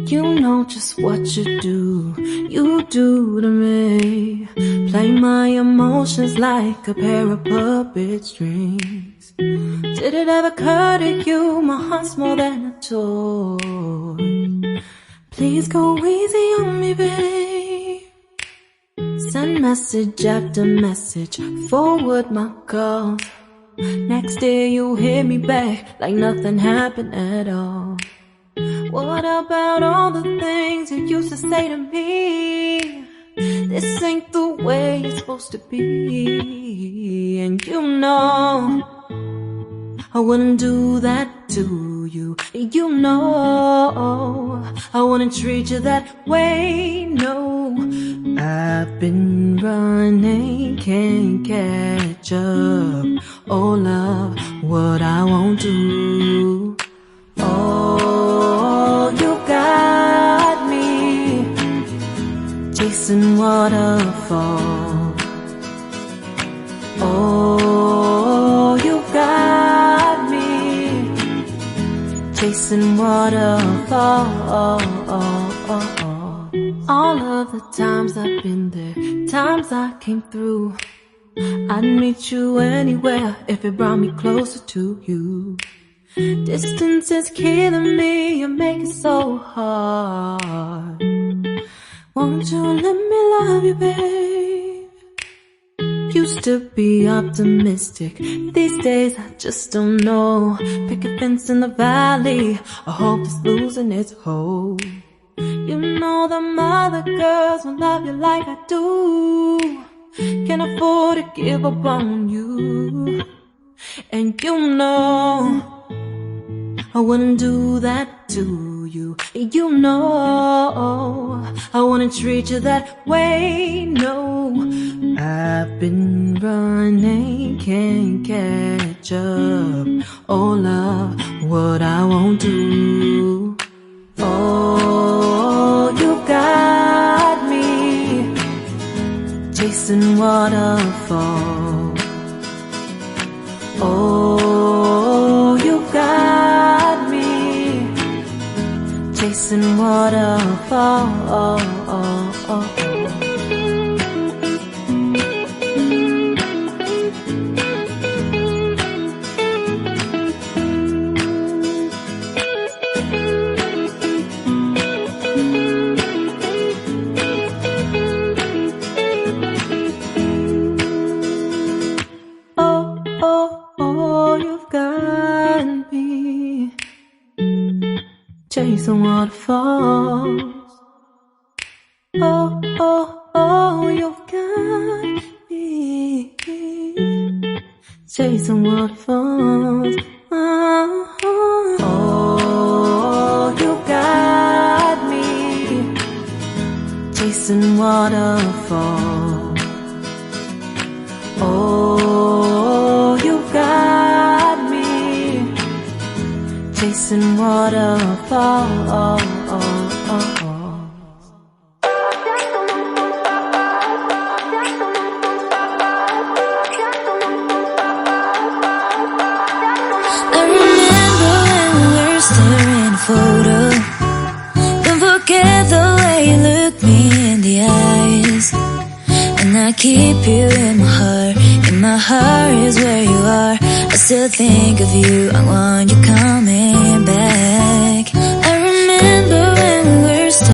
You know just what you do to me. Play my emotions like a pair of puppet strings. Did it ever occur to you my heart's more than a toy? Please go easy on me, babe. Send message after message, forward my calls. Next day you hit me back like nothing happened at all. What about all the things you used to say to me? This ain't the way it's supposed to be. And you know I wouldn't do that to you. You know I wouldn't treat you that way, no. I've been running, can't catch up. Oh love, what I won't do. Oh, you got me chasing waterfalls. Oh, you got me chasing waterfalls. All of the times I've been there, times I came through, I'd meet you anywhere if it brought me closer to you. Distance is killing me, you make it so hard. Won't you let me love you, babe? Used to be optimistic, these days I just don't know. Pick a fence in the valley, I hope it's losing its hold. You know them other girls won't love you like I do. Can't afford to give up on you. And you know I wouldn't do that to you. You know I wouldn't treat you that way, no. I've been running, can't catch up. Oh love, what I won't do. Oh, you got me chasing waterfalls. Oh, you got me chasing waterfalls. Oh, you've got me chasing waterfalls. Oh, you've got me chasing waterfalls. Oh, you got me chasing waterfalls. Oh, you got me chasing waterfalls. I remember when we were staring at a photo. Don't forget the way you look me in the eyes. And I keep you in my heart. In my heart is where you are. I still think of you. I want you.